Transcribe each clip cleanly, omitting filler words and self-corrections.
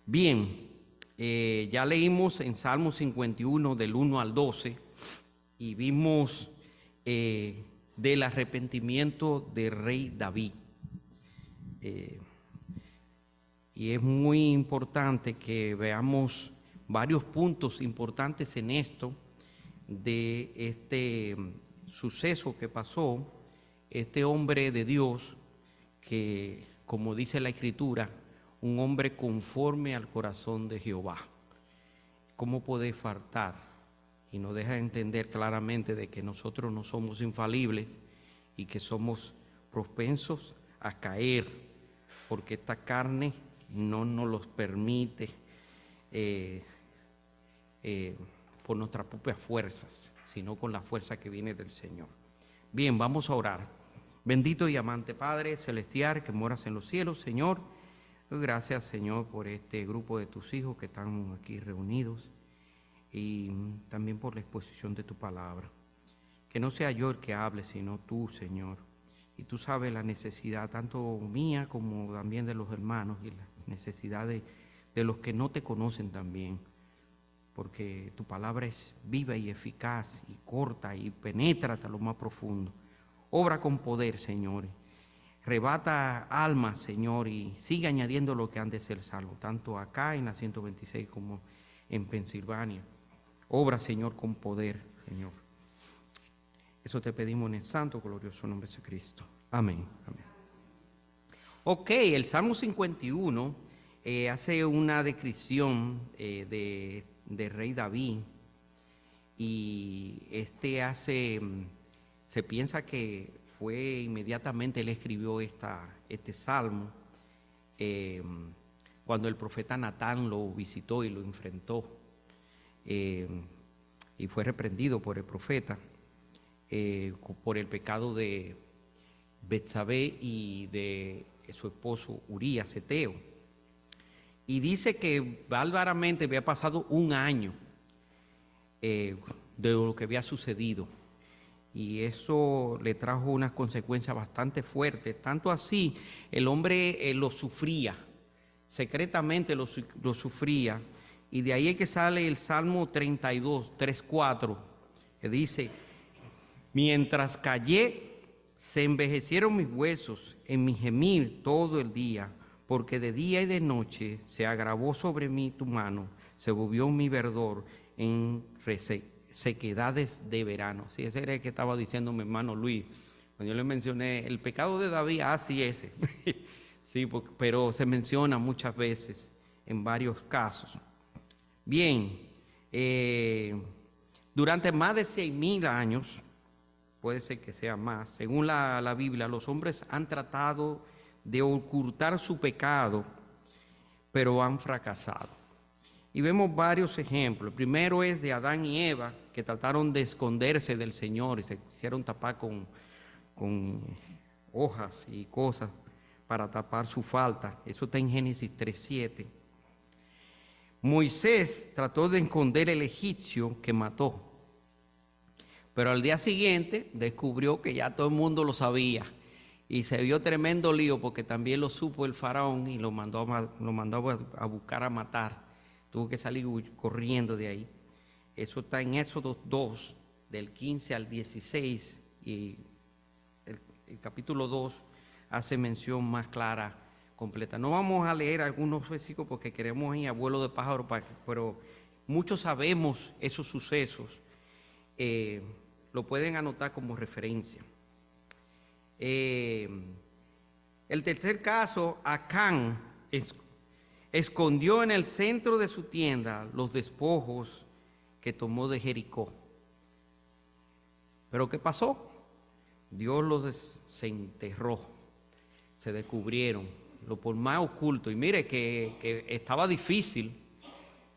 Bien, ya leímos en Salmo 51 del 1 al 12 y vimos del arrepentimiento del rey David. Y es muy importante que veamos varios puntos importantes en esto, de este suceso que pasó, este hombre de Dios que, como dice la Escritura, un hombre conforme al corazón de Jehová. ¿Cómo puede faltar? Y nos deja entender claramente de que nosotros no somos infalibles y que somos propensos a caer, porque esta carne no nos los permite por nuestras propias fuerzas, sino con la fuerza que viene del Señor. Bien, vamos a orar. Bendito y amante Padre Celestial que moras en los cielos, Señor, gracias, Señor, por este grupo de tus hijos que están aquí reunidos y también por la exposición de tu palabra. Que no sea yo el que hable, sino tú, Señor. Y tú sabes la necesidad, tanto mía como también de los hermanos, y la necesidad de los que no te conocen también. Porque tu palabra es viva y eficaz y corta y penetra hasta lo más profundo. Obra con poder, Señor. Rebata almas, Señor, y sigue añadiendo lo que han de ser salvos, tanto acá en la 126 como en Pensilvania. Obra, Señor, con poder, Señor. Eso te pedimos en el santo, glorioso nombre de Cristo. Amén. Amén. Ok, el Salmo 51 hace una descripción de rey David, y se piensa que fue inmediatamente él escribió este salmo cuando el profeta Natán lo visitó y lo enfrentó, y fue reprendido por el profeta por el pecado de Betsabé y de su esposo Urías Eteo. Y dice que bárbaramente había pasado un año de lo que había sucedido, y eso le trajo unas consecuencias bastante fuertes. Tanto así, el hombre lo sufría, secretamente lo sufría, y de ahí es que sale el Salmo 32, 3, 4, que dice: mientras callé, se envejecieron mis huesos en mi gemir todo el día, porque de día y de noche se agravó sobre mí tu mano, se volvió mi verdor en sequedades de verano. Sí, ese era el que estaba diciendo mi hermano Luis, cuando yo le mencioné el pecado de David, sí, ese. Sí, pero se menciona muchas veces en varios casos. Bien, durante más de 6,000 años, puede ser que sea más, según la Biblia, los hombres han tratado de ocultar su pecado, pero han fracasado. Y vemos varios ejemplos. El primero es de Adán y Eva, que trataron de esconderse del Señor y se hicieron tapar con hojas y cosas para tapar su falta. Eso está en Génesis 3:7. Moisés trató de esconder el egipcio que mató, pero al día siguiente descubrió que ya todo el mundo lo sabía, y se vio tremendo lío porque también lo supo el faraón y lo mandó a buscar a matar. Tuvo que salir corriendo de ahí. Eso está en Éxodo 2, del 15 al 16, y el capítulo 2 hace mención más clara, completa. No vamos a leer algunos versículos porque queremos ir a vuelo de pájaro, pero muchos sabemos esos sucesos. Lo pueden anotar como referencia. El tercer caso, Acán escondió en el centro de su tienda los despojos que tomó de Jericó. ¿Pero qué pasó? Dios los desenterró, se descubrieron, lo por más oculto. Y mire que estaba difícil,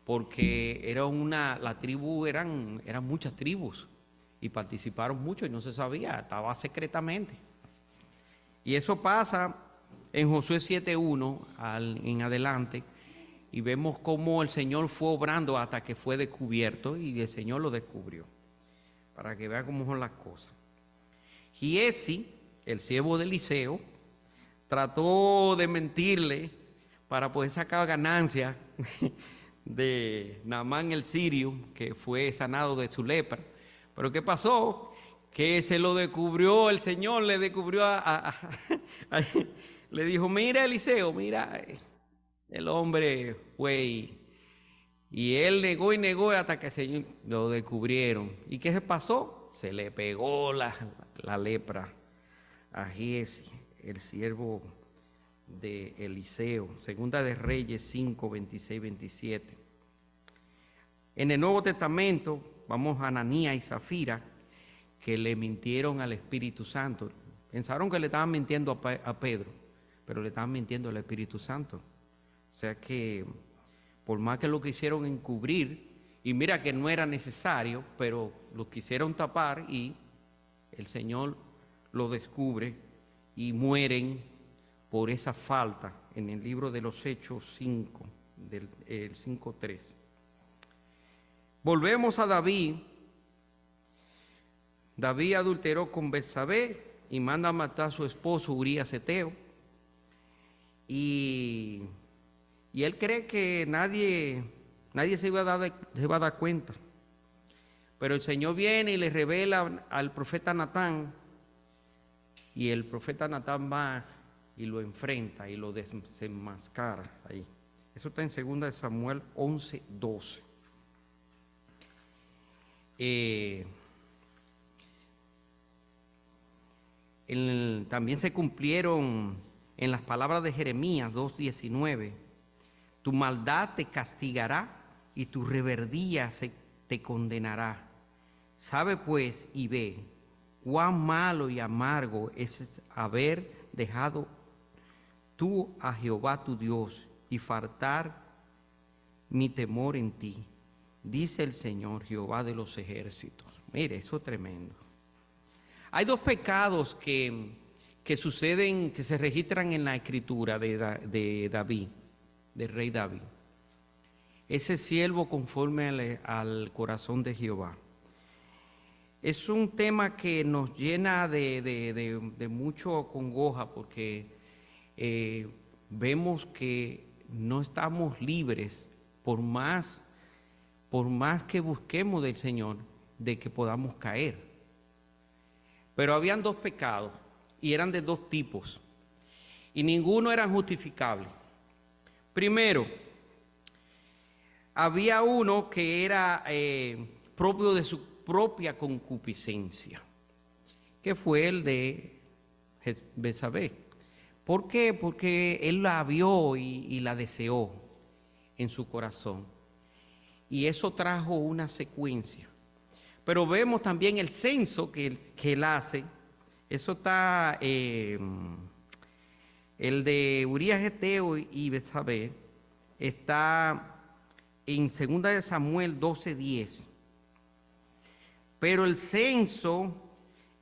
porque la tribu eran muchas tribus, y participaron mucho y no se sabía, estaba secretamente. Y eso pasa en Josué 7:1 en adelante, y vemos cómo el Señor fue obrando hasta que fue descubierto, y el Señor lo descubrió, para que vean cómo son las cosas. Giesi, el siervo de Eliseo, trató de mentirle para poder sacar ganancias de Naamán el sirio, que fue sanado de su lepra. Pero ¿qué pasó? Que se lo descubrió, el Señor le descubrió le dijo, mira Eliseo, mira, el hombre fue y él negó y negó hasta que el Señor lo descubrieron. ¿Y qué se pasó? Se le pegó la lepra a Giesi, el siervo de Eliseo. Segunda de Reyes 5, 26, 27. En el Nuevo Testamento vamos a Ananías y Zafira, que le mintieron al Espíritu Santo. Pensaron que le estaban mintiendo a Pedro, pero le estaban mintiendo al Espíritu Santo. O sea que por más que lo quisieron encubrir, y mira que no era necesario, pero lo quisieron tapar y el Señor lo descubre y mueren por esa falta en el libro de los Hechos 5, del 5:3. Volvemos a David. David adulteró con Betsabé y manda a matar a su esposo Urías Eteo. Y él cree que nadie se va a dar cuenta. Pero el Señor viene y le revela al profeta Natán, y el profeta Natán va y lo enfrenta y lo desenmascara ahí. Eso está en 2 de Samuel 11, 12. También se cumplieron en las palabras de Jeremías 2:19. Tu maldad te castigará y tu reverdía te condenará. Sabe pues y ve cuán malo y amargo es haber dejado tú a Jehová tu Dios y faltar mi temor en ti, dice el Señor Jehová de los ejércitos. Mire, eso es tremendo. Hay dos pecados que suceden, que se registran en la escritura de David, del rey David. Ese siervo conforme al corazón de Jehová. Es un tema que nos llena de mucho congoja, porque vemos que no estamos libres por más que busquemos del Señor, de que podamos caer. Pero habían dos pecados y eran de dos tipos y ninguno era justificable. Primero, había uno que era propio de su propia concupiscencia, que fue el de Betsabé. ¿Por qué? Porque él la vio y la deseó en su corazón, y eso trajo una secuencia. Pero vemos también el censo que él hace. Eso está, el de Urías Eteo y Betsabé, está en 2 de Samuel 12:10. Pero el censo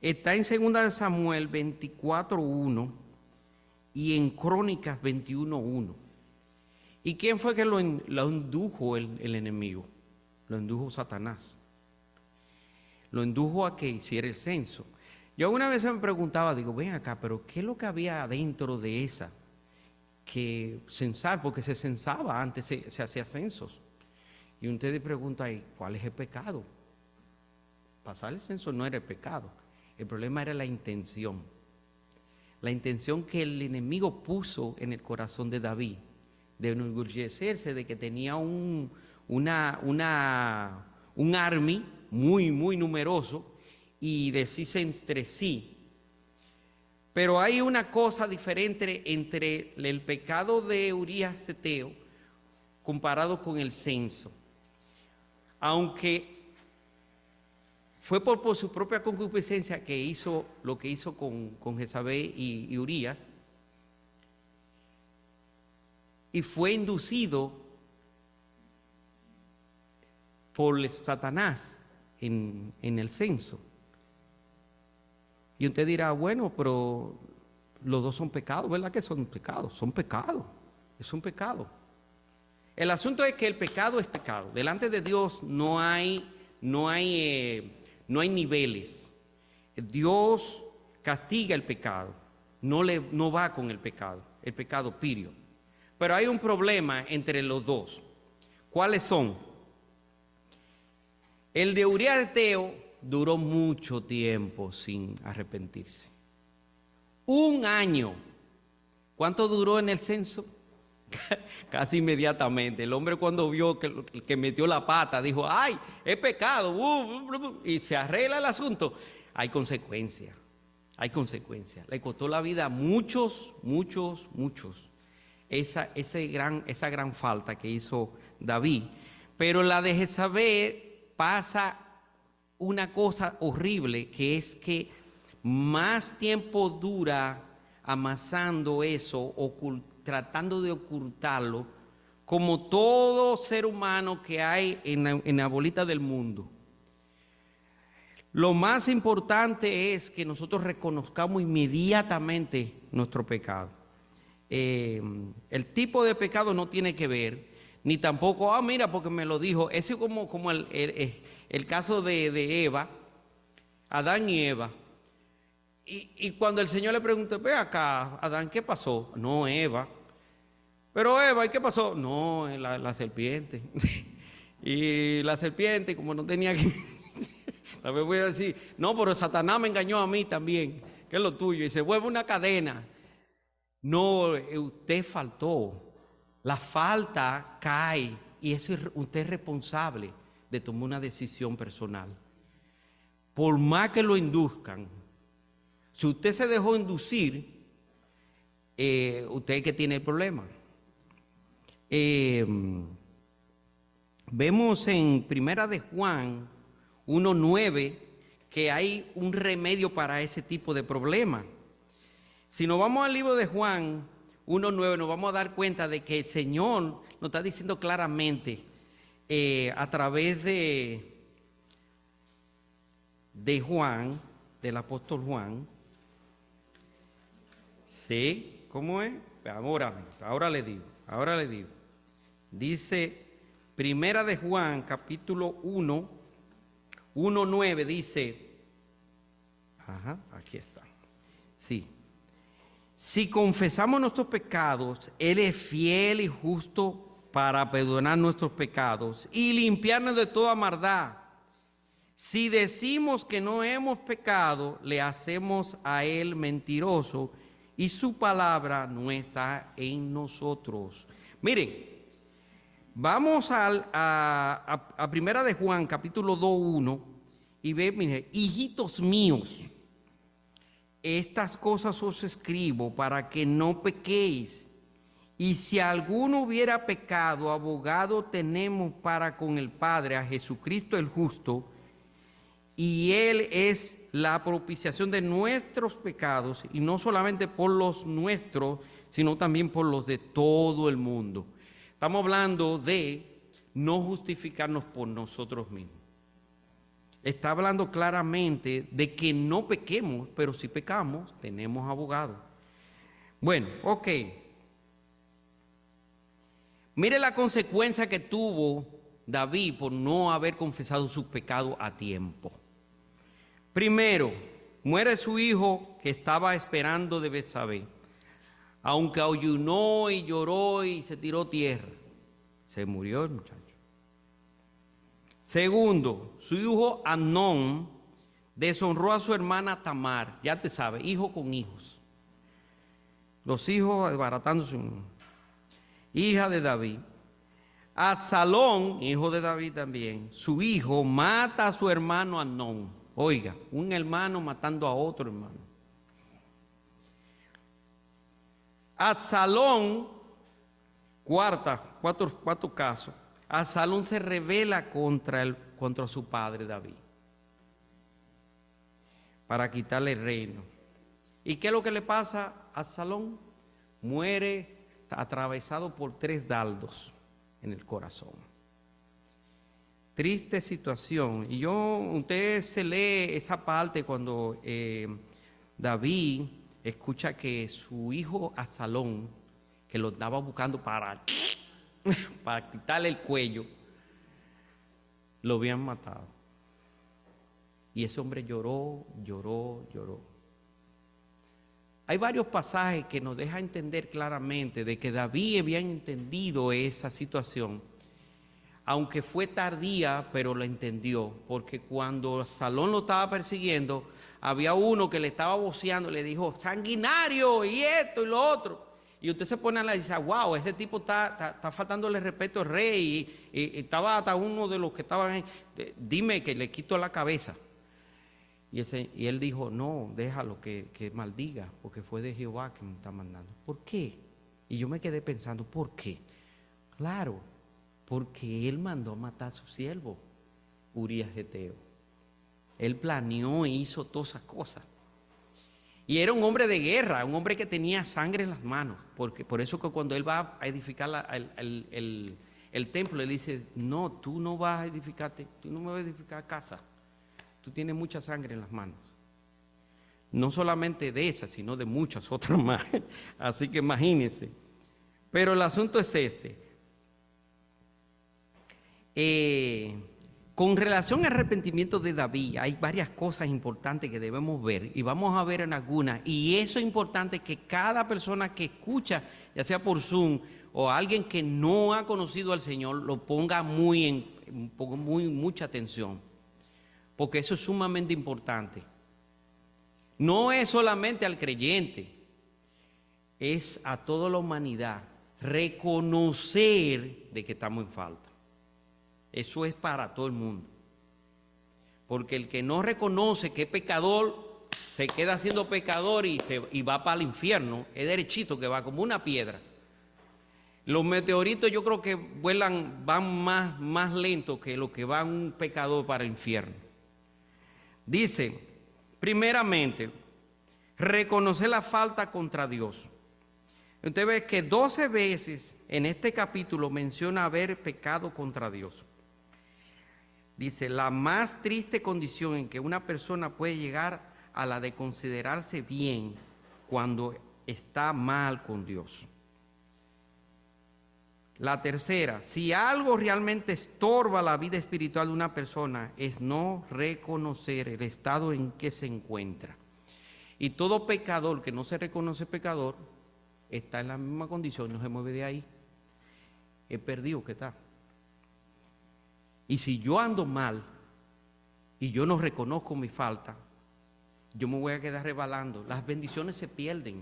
está en 2 de Samuel 24:1 y en Crónicas 21:1. ¿Y quién fue que lo indujo el enemigo? Lo indujo Satanás. Lo indujo a que hiciera el censo. Yo una vez me preguntaba, digo, ven acá, pero ¿qué es lo que había dentro de esa? Que censar, porque se censaba antes, se hacía censos. Y usted pregunta, ¿cuál es el pecado? Pasar el censo no era el pecado. El problema era la intención. La intención que el enemigo puso en el corazón de David, de enorgullecerse de que tenía un army muy, muy numeroso y decirse entre sí. Pero hay una cosa diferente entre el pecado de Urías Eteo comparado con el censo. Aunque fue por su propia concupiscencia que hizo lo que hizo con Jezabel y Urías, y fue inducido por Satanás en el censo. Y usted dirá, bueno, pero los dos son pecados, ¿verdad que son pecados? Son pecados, es un pecado. El asunto es que el pecado es pecado. Delante de Dios no hay niveles. Dios castiga el pecado, no va con el pecado pirio. Pero hay un problema entre los dos. ¿Cuáles son? El de Urías Eteo duró mucho tiempo sin arrepentirse. 1 año. ¿Cuánto duró en el censo? Casi inmediatamente. El hombre cuando vio que metió la pata, dijo, ¡ay, es pecado! Y se arregla el asunto. Hay consecuencias. Hay consecuencias. Le costó la vida a muchos. Esa gran falta que hizo David. Pero la de Jezabel pasa una cosa horrible, que es que más tiempo dura amasando eso, tratando de ocultarlo, como todo ser humano que hay en la bolita del mundo. Lo más importante es que nosotros reconozcamos inmediatamente nuestro pecado. El tipo de pecado no tiene que ver, ni tampoco, mira, porque me lo dijo. Ese es como el caso de Eva, Adán y Eva. Y cuando el Señor le preguntó, ve acá, Adán, ¿qué pasó? No, Eva. Pero Eva, ¿y qué pasó? No, la serpiente. Y la serpiente, como no tenía que... Tal vez voy a decir, no, pero Satanás me engañó a mí también, que es lo tuyo, y se vuelve una cadena. No, usted faltó. La falta cae y usted es responsable de tomar una decisión personal. Por más que lo induzcan, si usted se dejó inducir, usted es que tiene el problema. Vemos en Primera de Juan 1:9 que hay un remedio para ese tipo de problema. Si nos vamos al libro de Juan 1:9, nos vamos a dar cuenta de que el Señor nos está diciendo claramente a través de Juan, del apóstol Juan. ¿Sí? ¿Cómo es? Ahora le digo. Dice Primera de Juan, capítulo 1:9, dice, aquí está. Sí. Si confesamos nuestros pecados, Él es fiel y justo para perdonar nuestros pecados y limpiarnos de toda maldad. Si decimos que no hemos pecado, le hacemos a Él mentiroso y su palabra no está en nosotros. Miren, vamos a Primera de Juan, capítulo 2:1, y ve, miren, hijitos míos, estas cosas os escribo para que no pequéis. Y si alguno hubiera pecado, abogado tenemos para con el Padre, a Jesucristo el justo, y Él es la propiciación de nuestros pecados, y no solamente por los nuestros, sino también por los de todo el mundo. Estamos hablando de no justificarnos por nosotros mismos. Está hablando claramente de que no pequemos, pero si pecamos, tenemos abogado. Bueno, ok. Mire la consecuencia que tuvo David por no haber confesado su pecado a tiempo. Primero, muere su hijo que estaba esperando de Betsabé. Aunque ayunó y lloró y se tiró tierra, se murió el muchacho. Segundo, su hijo Amnón deshonró a su hermana Tamar, ya te sabes, hijo con hijos. Los hijos desbaratándose. Hija de David. Absalón, hijo de David también, su hijo mata a su hermano Amnón. Oiga, un hermano matando a otro hermano. Absalón, cuatro casos. Absalón se rebela contra su padre David para quitarle el reino. ¿Y qué es lo que le pasa a Absalón? Muere atravesado por 3 dardos en el corazón. Triste situación. Y usted se lee esa parte cuando David escucha que su hijo Absalón, que lo estaba buscando para quitarle el cuello, lo habían matado. Y ese hombre lloró. Hay varios pasajes que nos dejan entender claramente de que David había entendido esa situación, aunque fue tardía, pero lo entendió, porque cuando Absalón lo estaba persiguiendo, había uno que le estaba voceando, le dijo, sanguinario, y esto y lo otro. Y usted se pone a la y dice, wow, ese tipo está faltándole respeto al rey, y estaba hasta uno de los que estaban ahí, dime que le quito la cabeza. Y él dijo, no, déjalo que maldiga, porque fue de Jehová que me está mandando. ¿Por qué? Y yo me quedé pensando, ¿por qué? Claro, porque él mandó a matar a su siervo, Urías Eteo. Él planeó e hizo todas esas cosas. Y era un hombre de guerra, un hombre que tenía sangre en las manos. Porque por eso que cuando él va a edificar el templo, él dice, no, tú no vas a edificarte, tú no me vas a edificar casa. Tú tienes mucha sangre en las manos. No solamente de esas, sino de muchas otras más. Así que imagínense. Pero el asunto es este. Con relación al arrepentimiento de David, hay varias cosas importantes que debemos ver. Y vamos a ver en algunas. Y eso es importante que cada persona que escucha, ya sea por Zoom o alguien que no ha conocido al Señor, lo ponga mucha atención. Porque eso es sumamente importante. No es solamente al creyente, es a toda la humanidad reconocer de que estamos en falta. Eso es para todo el mundo. Porque el que no reconoce que es pecador, se queda siendo pecador y va para el infierno, es derechito que va como una piedra. Los meteoritos yo creo que van más lento que lo que va un pecador para el infierno. Dice, primeramente, reconocer la falta contra Dios. Usted ve que 12 veces en este capítulo menciona haber pecado contra Dios. Dice, la más triste condición en que una persona puede llegar a la de considerarse bien cuando está mal con Dios. La tercera, si algo realmente estorba la vida espiritual de una persona, es no reconocer el estado en que se encuentra. Y todo pecador que no se reconoce pecador, está en la misma condición, no se mueve de ahí. Es perdido que está. Y si yo ando mal, y yo no reconozco mi falta, yo me voy a quedar rebalando. Las bendiciones se pierden.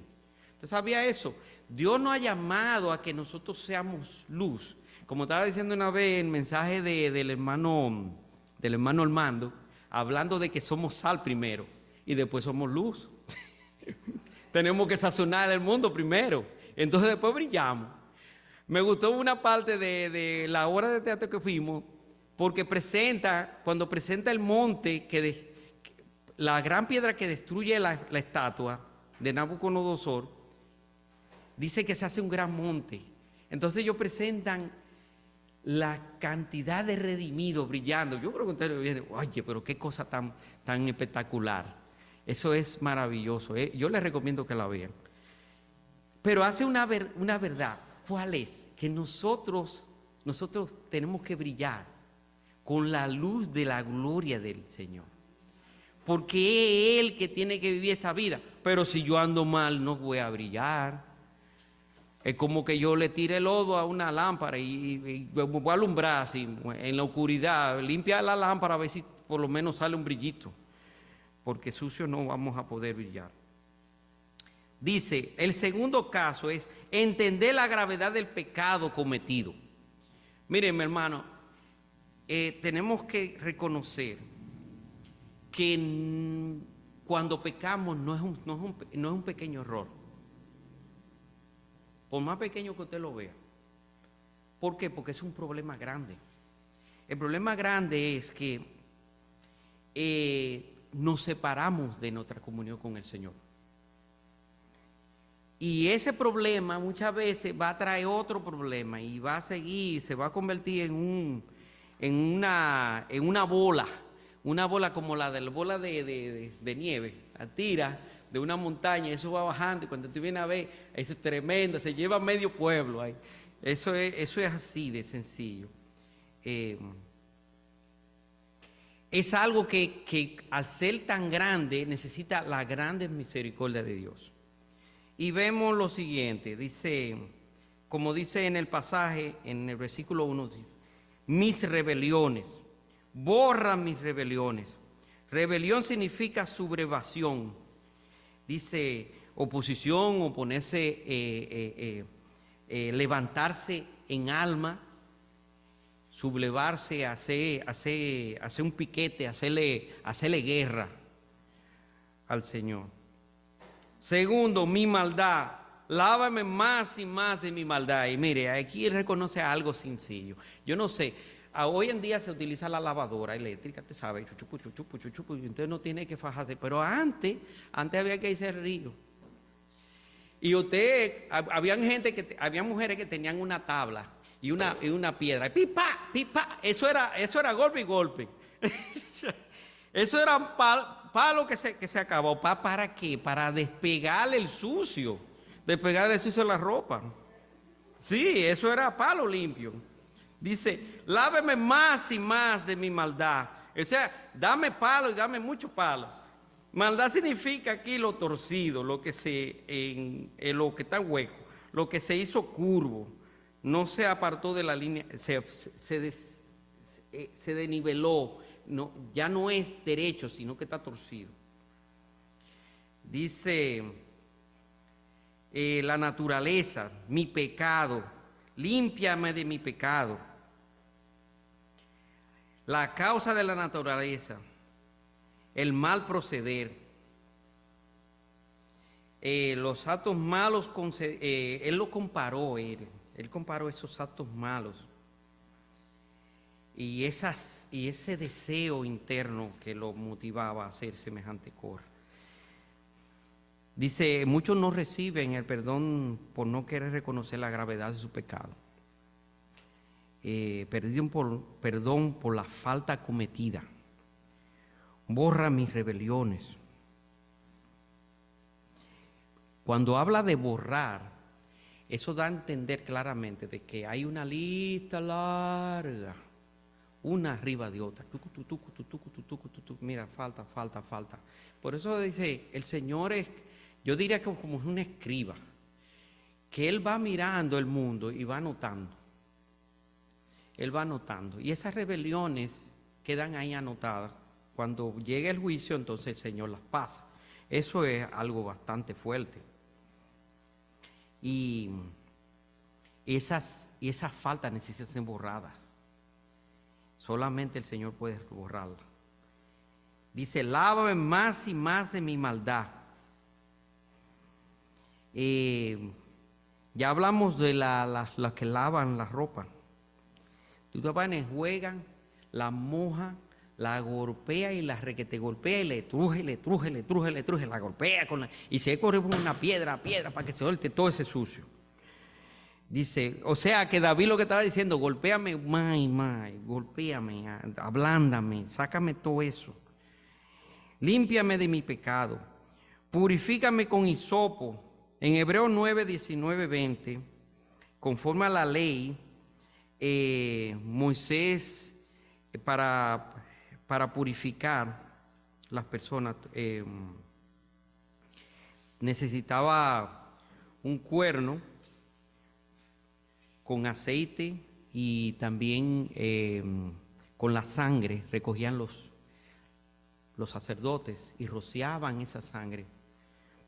¿Usted sabía eso? Dios nos ha llamado a que nosotros seamos luz. Como estaba diciendo una vez el mensaje del hermano Armando, hablando de que somos sal primero y después somos luz. Tenemos que sazonar el mundo primero, entonces después brillamos. Me gustó una parte de la obra de teatro que fuimos, porque cuando presenta el monte, la gran piedra que destruye la estatua de Nabucodonosor, dice que se hace un gran monte. Entonces ellos presentan la cantidad de redimidos brillando. Yo creo que ustedes vienen, oye, pero qué cosa tan espectacular. Eso es maravilloso. Yo les recomiendo que la vean. Pero hace una verdad. ¿Cuál es? Que nosotros tenemos que brillar con la luz de la gloria del Señor. Porque es Él que tiene que vivir esta vida. Pero si yo ando mal, no voy a brillar. Es como que yo le tire lodo a una lámpara y me voy a alumbrar así, en la oscuridad, limpia la lámpara a ver si por lo menos sale un brillito, porque sucio no vamos a poder brillar. Dice, el segundo caso es entender la gravedad del pecado cometido. Miren, mi hermano, tenemos que reconocer que cuando pecamos no es un pequeño error. Por más pequeño que usted lo vea. ¿Por qué? Porque es un problema grande. El problema grande es que nos separamos de nuestra comunión con el Señor. Y ese problema muchas veces va a traer otro problema y va a seguir, se va a convertir en una bola como la bola de nieve. La tira de una montaña, eso va bajando y cuando tú vienes a ver, eso es tremendo, se lleva medio pueblo ahí. Eso es así de sencillo. Es algo que al ser tan grande necesita la grande misericordia de Dios. Y vemos lo siguiente, dice, como dice en el pasaje, en el versículo 1, mis rebeliones, borra mis rebeliones. Rebelión significa sublevación, dice oposición, oponerse, levantarse en alma, sublevarse, hacer un piquete, hacerle guerra al Señor. Segundo, mi maldad. Lávame más y más de mi maldad. Y mire, aquí reconoce algo sencillo. Yo no sé, hoy en día se utiliza la lavadora eléctrica, te sabes, chuchupu, chuchupu, chuchupu, entonces no tiene que fajarse. Pero antes había que irse al río. Y había mujeres que tenían una tabla y una piedra. Pipa, pipa, eso era golpe y golpe. Eso era palo que se acabó. ¿Para qué? Para despegarle el sucio. Despegarle el sucio de la ropa. Sí, eso era palo limpio. Dice, láveme más y más de mi maldad. O sea, dame palo y dame mucho palo. Maldad significa aquí lo torcido, lo que está hueco, lo que se hizo curvo, no se apartó de la línea, se desniveló, no, ya no es derecho, sino que está torcido. Dice la naturaleza, mi pecado, límpiame de mi pecado. La causa de la naturaleza, el mal proceder, los actos malos, él lo comparó, él comparó esos actos malos y ese deseo interno que lo motivaba a hacer semejante cosa. Dice, muchos no reciben el perdón por no querer reconocer la gravedad de su pecado. Perdón por la falta cometida. Borra mis rebeliones. Cuando habla de borrar, eso da a entender claramente de que hay una lista larga, una arriba de otra. Mira, falta. Por eso dice, el Señor yo diría que como un escriba, que Él va mirando el mundo y va anotando. Él va anotando. Y esas rebeliones quedan ahí anotadas. Cuando llegue el juicio, entonces el Señor las pasa. Eso es algo bastante fuerte. Y esas faltas necesitan ser borradas. Solamente el Señor puede borrarlas. Dice, lávame más y más de mi maldad. Ya hablamos de las que lavan la ropa. Tú te vas, enjuegan, la moja, la golpea y la requete golpea y le truje, la golpea y se corre con una piedra para que se suelte todo ese sucio. Dice, o sea que David lo que estaba diciendo, golpéame más, golpéame, ablándame, sácame todo eso. Límpiame de mi pecado, purifícame con hisopo. En Hebreos 9, 19, 20, conforme a la ley, Moisés para purificar las personas necesitaba un cuerno con aceite y también con la sangre. Recogían los sacerdotes y rociaban esa sangre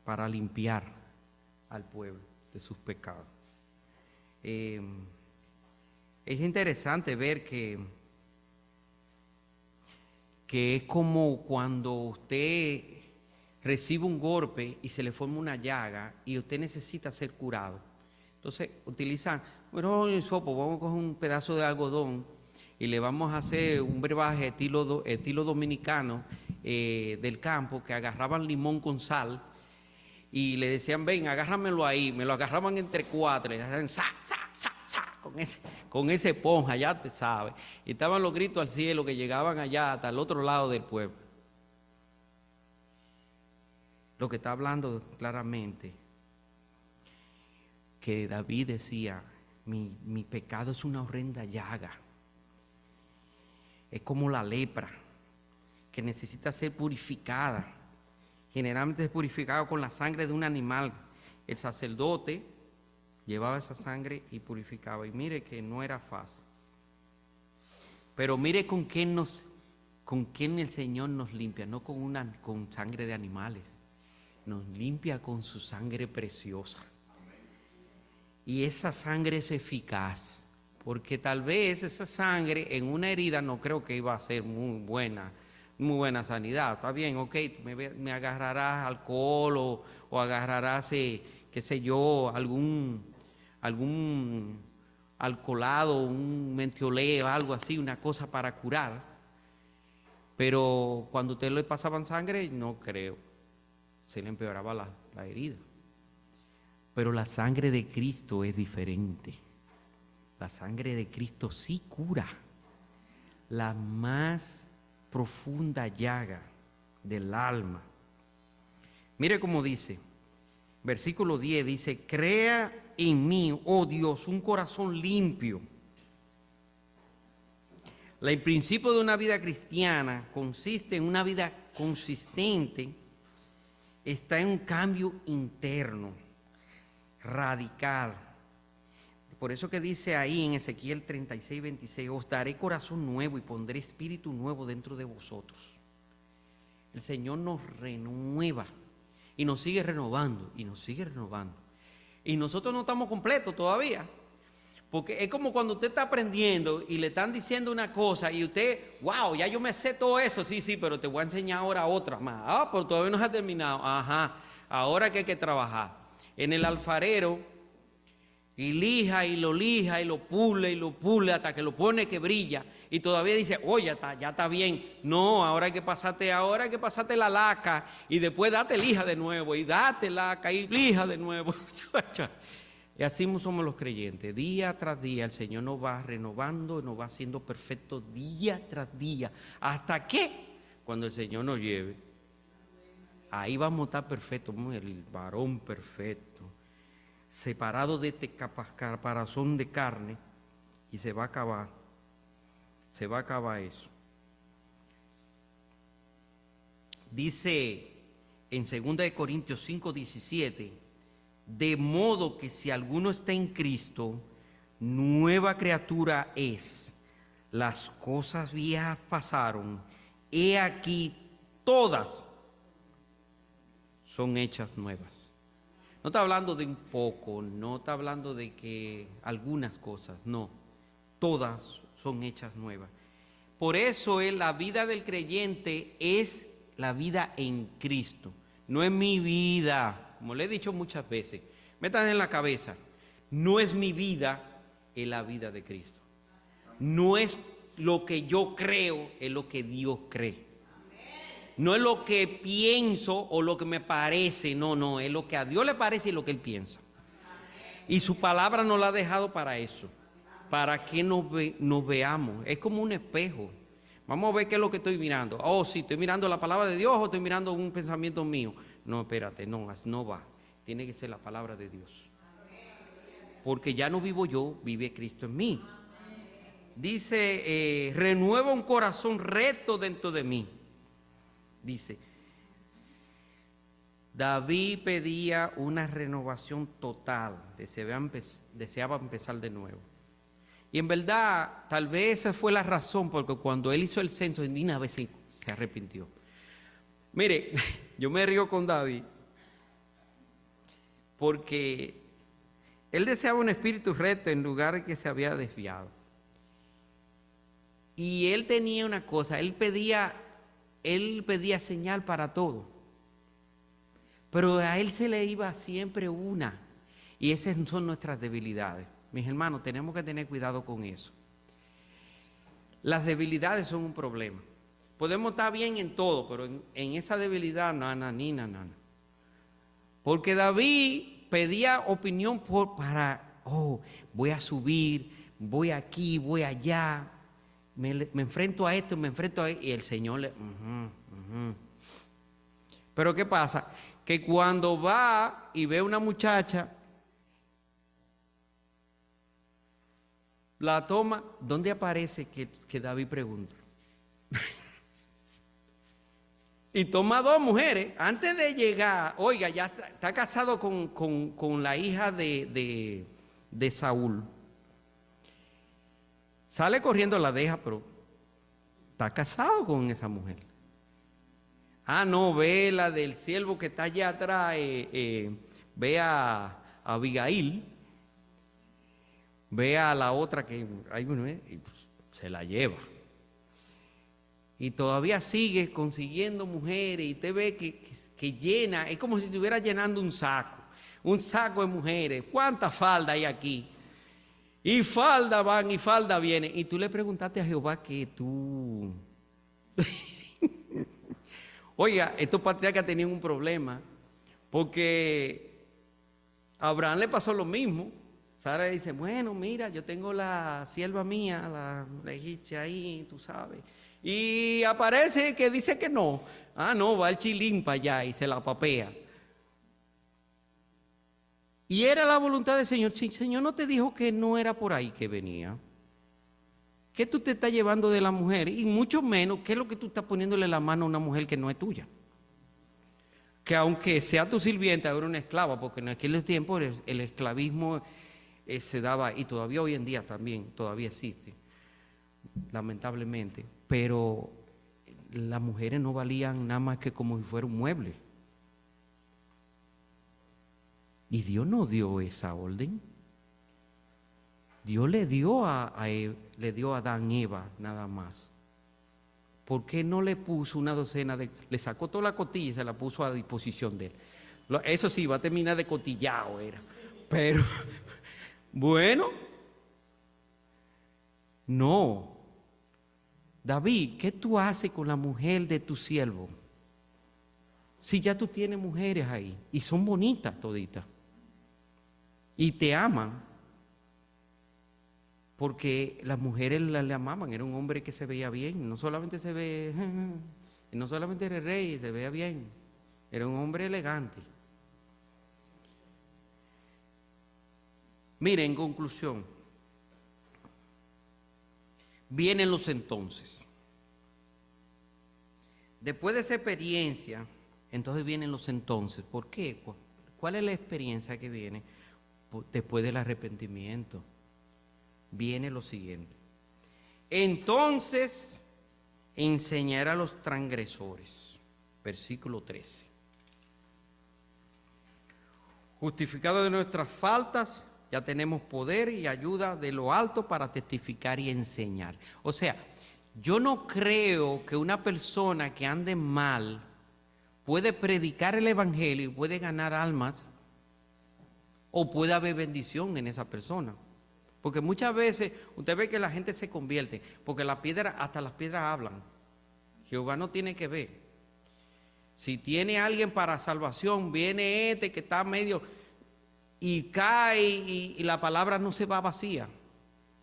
para limpiar al pueblo de sus pecados. Es interesante ver que es como cuando usted recibe un golpe y se le forma una llaga y usted necesita ser curado. Entonces utilizan, bueno, vamos a coger un pedazo de algodón y le vamos a hacer un brebaje estilo dominicano del campo, que agarraban limón con sal y le decían, ven, agárramelo ahí. Me lo agarraban entre cuatro y le hacían con ese esponja, ya te sabes. Y estaban los gritos al cielo que llegaban allá hasta el otro lado del pueblo. Lo que está hablando claramente, que David decía, mi pecado es una horrenda llaga. Es como la lepra, que necesita ser purificada. Generalmente es purificado con la sangre de un animal. el sacerdote llevaba esa sangre y purificaba. Y mire que no era fácil. Pero mire con quién el Señor nos limpia, no con sangre de animales. Nos limpia con su sangre preciosa. Y esa sangre es eficaz, porque tal vez esa sangre en una herida no creo que iba a ser muy buena sanidad. Está bien, ok, me agarrarás alcohol o agarrarás, qué sé yo, algún alcoholado, un mentioleo, algo así, una cosa para curar. Pero cuando usted le pasaban sangre, no creo, se le empeoraba la herida. Pero la sangre de Cristo es diferente. La sangre de Cristo sí cura la más profunda llaga del alma. Mire cómo dice, versículo 10 dice, crea en mí, oh Dios, un corazón limpio. El principio de una vida cristiana consiste en una vida consistente, está en un cambio interno, radical. Por eso que dice ahí en Ezequiel 36, 26, os daré corazón nuevo y pondré espíritu nuevo dentro de vosotros. El Señor nos renueva y nos sigue renovando y nos sigue renovando. Y nosotros no estamos completos todavía. Porque es como cuando usted está aprendiendo y le están diciendo una cosa y usted, wow, ya yo me sé todo eso. Sí, pero te voy a enseñar ahora otra más. Ah, pero todavía no se ha terminado. Ajá, ahora que hay que trabajar. En el alfarero, y lija y lo pule hasta que lo pone que brilla. Y todavía dice, oh, ya está bien. No, ahora hay que pasarte la laca y después date lija de nuevo y date laca y lija de nuevo. Y así somos los creyentes. Día tras día el Señor nos va renovando, nos va haciendo perfectos día tras día. ¿Hasta qué? Cuando el Señor nos lleve. Ahí vamos a estar perfectos, el varón perfecto, separado de este caparazón de carne, y se va a acabar eso. Dice en 2 Corintios 5:17, de modo que si alguno está en Cristo, nueva criatura es. Las cosas viejas pasaron, he aquí todas son hechas nuevas. No está hablando de un poco, no está hablando de que algunas cosas, no, todas son hechas nuevas. Por eso la vida del creyente es la vida en Cristo, no es mi vida, como le he dicho muchas veces, metan en la cabeza, no es mi vida, es la vida de Cristo. No es lo que yo creo, es lo que Dios cree. No es lo que pienso o lo que me parece, no, es lo que a Dios le parece y lo que Él piensa. Y su palabra nos la ha dejado para eso, para que nos veamos. Es como un espejo. Vamos a ver qué es lo que estoy mirando. Oh, sí, estoy mirando la palabra de Dios o estoy mirando un pensamiento mío. No, espérate, no va. Tiene que ser la palabra de Dios. Porque ya no vivo yo, vive Cristo en mí. Dice, renueva un corazón recto dentro de mí. Dice, David pedía una renovación total, deseaba empezar de nuevo. Y en verdad, tal vez esa fue la razón, porque cuando él hizo el censo, ni una vez se arrepintió. Mire, yo me río con David, porque él deseaba un espíritu recto en lugar de que se había desviado. Y él tenía una cosa, él pedía señal para todo, pero a él se le iba siempre una, y esas son nuestras debilidades. Mis hermanos, tenemos que tener cuidado con eso. Las debilidades son un problema. Podemos estar bien en todo, pero en esa debilidad, nana. Porque David pedía opinión voy a subir, voy aquí, voy allá, me enfrento a esto, y el Señor le... Pero ¿qué pasa? Que cuando va y ve una muchacha, la toma, ¿dónde aparece que David pregunta? Y toma dos mujeres. Antes de llegar, oiga, ya está casado con la hija de Saúl. Sale corriendo, la deja, pero está casado con esa mujer. Ah, no, ve la del siervo que está allá atrás, ve a Abigail, ve a la otra que hay uno, y pues, se la lleva. Y todavía sigue consiguiendo mujeres y te ve que llena, es como si estuviera llenando un saco de mujeres. ¿Cuántas faldas hay aquí? Y falda van y falda vienen. Y tú le preguntaste a Jehová que tú... Oiga, estos patriarcas tenían un problema, porque a Abraham le pasó lo mismo. Sara dice, bueno, mira, yo tengo la sierva mía, la egipcia ahí, tú sabes. Y aparece que dice que no. Ah, no, va el chilín para allá y se la papea. Y era la voluntad del Señor. Si el Señor no te dijo que no era por ahí que venía, ¿qué tú te estás llevando de la mujer? Y mucho menos, ¿qué es lo que tú estás poniéndole la mano a una mujer que no es tuya? Que aunque sea tu sirvienta, era una esclava, porque en aquellos tiempos el esclavismo se daba, y todavía hoy en día también, todavía existe, lamentablemente, pero las mujeres no valían nada más que como si fuera un mueble. Y Dios no dio esa orden. Dios le dio le dio a Adán y Eva nada más. ¿Por qué no le puso una docena le sacó toda la cotilla y se la puso a disposición de él? Eso sí, va a terminar de cotillado, era. Pero, bueno, no. David, ¿qué tú haces con la mujer de tu siervo? Si ya tú tienes mujeres ahí, y son bonitas toditas, y te aman, porque las mujeres le amaban, era un hombre que se veía bien, no solamente se ve, no solamente era rey, se veía bien, era un hombre elegante. Mire, en conclusión, vienen los entonces. Después de esa experiencia, entonces vienen los entonces. ¿Por qué? ¿Cuál es la experiencia que viene? Después del arrepentimiento, viene lo siguiente. Entonces, enseñar a los transgresores. Versículo 13. Justificado de nuestras faltas, ya tenemos poder y ayuda de lo alto para testificar y enseñar. O sea, yo no creo que una persona que ande mal puede predicar el evangelio y puede ganar almas o puede haber bendición en esa persona. Porque muchas veces usted ve que la gente se convierte, porque hasta las piedras hablan. Jehová no tiene que ver. Si tiene alguien para salvación, viene este que está medio y cae y la palabra no se va vacía.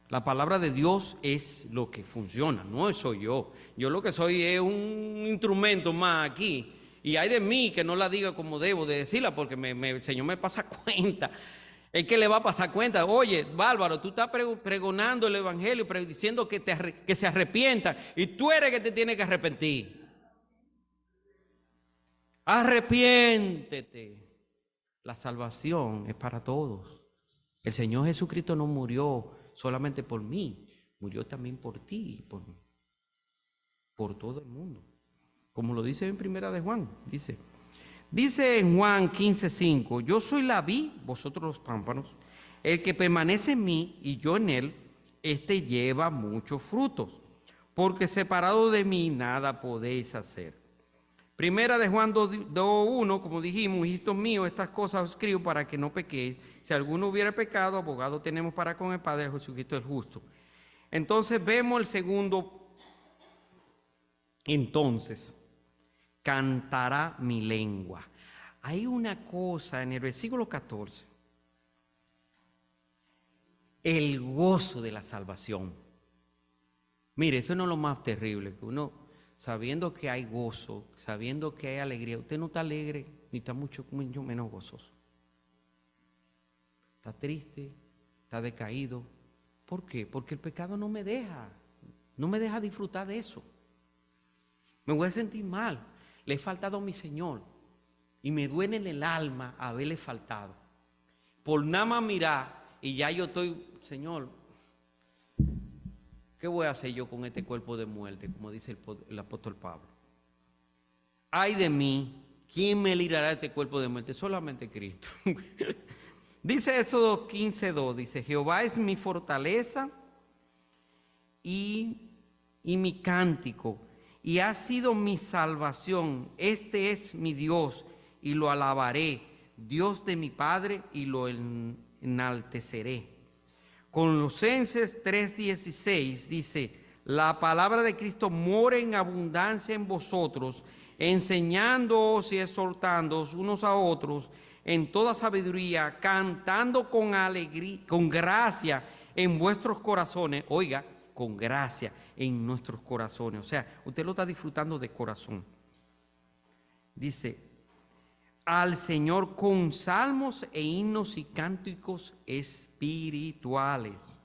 La palabra de Dios es lo que funciona, no soy yo. Yo lo que soy es un instrumento más aquí. Y hay de mí que no la diga como debo de decirla, porque el Señor me pasa cuenta. Es que le va a pasar cuenta. Oye, bárbaro, tú estás pregonando el evangelio, diciendo que se arrepientan, y tú eres que te tienes que arrepentir. Arrepiéntete. La salvación es para todos. El Señor Jesucristo no murió solamente por mí, murió también por ti, por todo el mundo. Como lo dice en Primera de Juan, dice en Juan 15:5, yo soy la vid, vosotros los pámpanos, el que permanece en mí y yo en él, este lleva muchos frutos, porque separado de mí nada podéis hacer. Primera de Juan 2:1, como dijimos, hijitos míos, estas cosas os escribo para que no pequéis. Si alguno hubiera pecado, abogado tenemos para con el Padre, Jesucristo el justo. Entonces vemos el segundo. Entonces, cantará mi lengua. Hay una cosa en el versículo 14. El gozo de la salvación. Mire, eso no es lo más terrible, que uno, sabiendo que hay gozo, sabiendo que hay alegría, usted no está alegre, ni está mucho menos gozoso. Está triste, está decaído. ¿Por qué? Porque el pecado no me deja disfrutar de eso. Me voy a sentir mal. Le he faltado a mi Señor y me duele en el alma haberle faltado. Por nada más mirar y ya yo estoy, Señor, ¿qué voy a hacer yo con este cuerpo de muerte? Como dice el apóstol Pablo. Ay de mí, ¿quién me librará de este cuerpo de muerte? Solamente Cristo. Dice Éxodo 15:2, dice, Jehová es mi fortaleza y mi cántico, y ha sido mi salvación. Este es mi Dios, y lo alabaré, Dios de mi Padre, y lo enalteceré. Colosenses 3:16 dice, la palabra de Cristo mora en abundancia en vosotros, enseñándoos y exhortándoos unos a otros en toda sabiduría, cantando con alegría, con gracia en vuestros corazones. Oiga, con gracia en nuestros corazones. O sea, usted lo está disfrutando de corazón. Dice, al Señor con salmos e himnos y cánticos espirituales.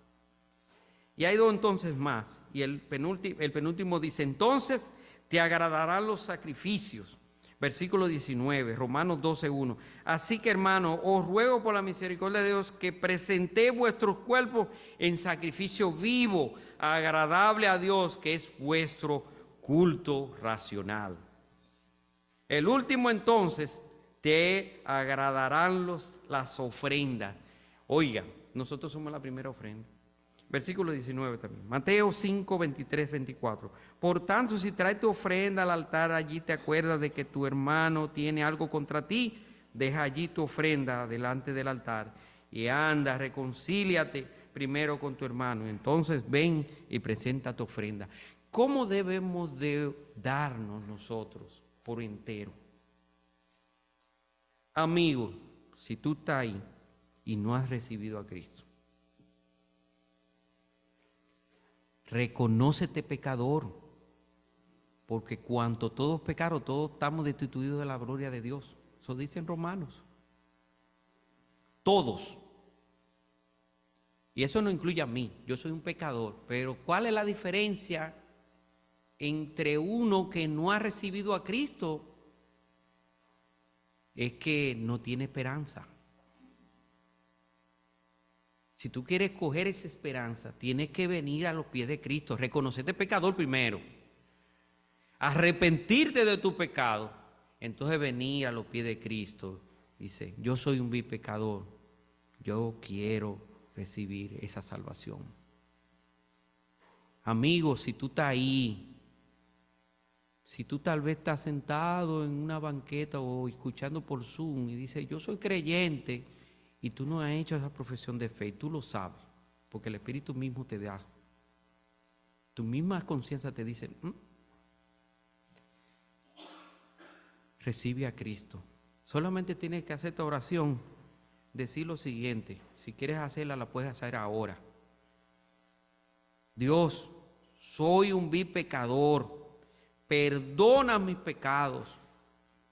Y hay dos entonces más. Y el penúltimo dice, entonces te agradarán los sacrificios. Versículo 19, Romanos 12:1. Así que, hermanos, os ruego por la misericordia de Dios que presentéis vuestros cuerpos en sacrificio vivo, agradable a Dios, que es vuestro culto racional. El último entonces, te agradarán las ofrendas. Oiga, nosotros somos la primera ofrenda. Versículo 19 también. Mateo 5, 23, 24. Por tanto, si traes tu ofrenda al altar, allí te acuerdas de que tu hermano tiene algo contra ti, deja allí tu ofrenda delante del altar y anda, reconcíliate primero con tu hermano. Entonces ven y presenta tu ofrenda. ¿Cómo debemos de darnos nosotros por entero? Amigo, si tú estás ahí y no has recibido a Cristo, reconócete pecador, porque cuanto todos pecaron, todos estamos destituidos de la gloria de Dios. Eso dicen Romanos. Todos. Y eso no incluye a mí, yo soy un pecador. Pero ¿cuál es la diferencia entre uno que no ha recibido a Cristo? Es que no tiene esperanza. Si tú quieres coger esa esperanza, tienes que venir a los pies de Cristo, reconocerte pecador primero, arrepentirte de tu pecado, entonces venir a los pies de Cristo. Dice, yo soy un vil pecador, yo quiero recibir esa salvación. Amigo, si tú estás ahí, si tú tal vez estás sentado en una banqueta o escuchando por Zoom y dices, yo soy creyente, y tú no has hecho esa profesión de fe, y tú lo sabes, porque el Espíritu mismo te da. Tu misma conciencia te dice, recibe a Cristo. Solamente tienes que hacer esta oración, decir lo siguiente. Si quieres hacerla, la puedes hacer ahora. Dios, soy un vil pecador, perdona mis pecados,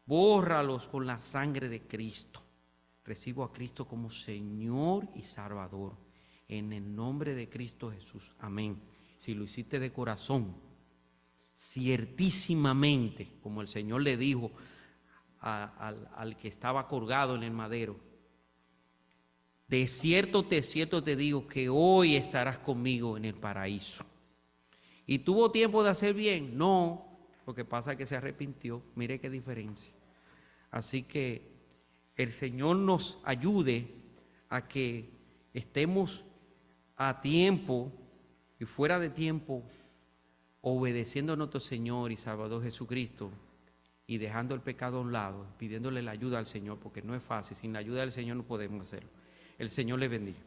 bórralos con la sangre de Cristo. Recibo a Cristo como Señor y Salvador. En el nombre de Cristo Jesús. Amén. Si lo hiciste de corazón, ciertísimamente, como el Señor le dijo al que estaba colgado en el madero, de cierto te digo que hoy estarás conmigo en el paraíso. ¿Y tuvo tiempo de hacer bien? No, lo que pasa es que se arrepintió. Mire qué diferencia. Así que el Señor nos ayude a que estemos a tiempo y fuera de tiempo obedeciendo a nuestro Señor y Salvador Jesucristo y dejando el pecado a un lado, pidiéndole la ayuda al Señor, porque no es fácil. Sin la ayuda del Señor no podemos hacerlo. El Señor le bendiga.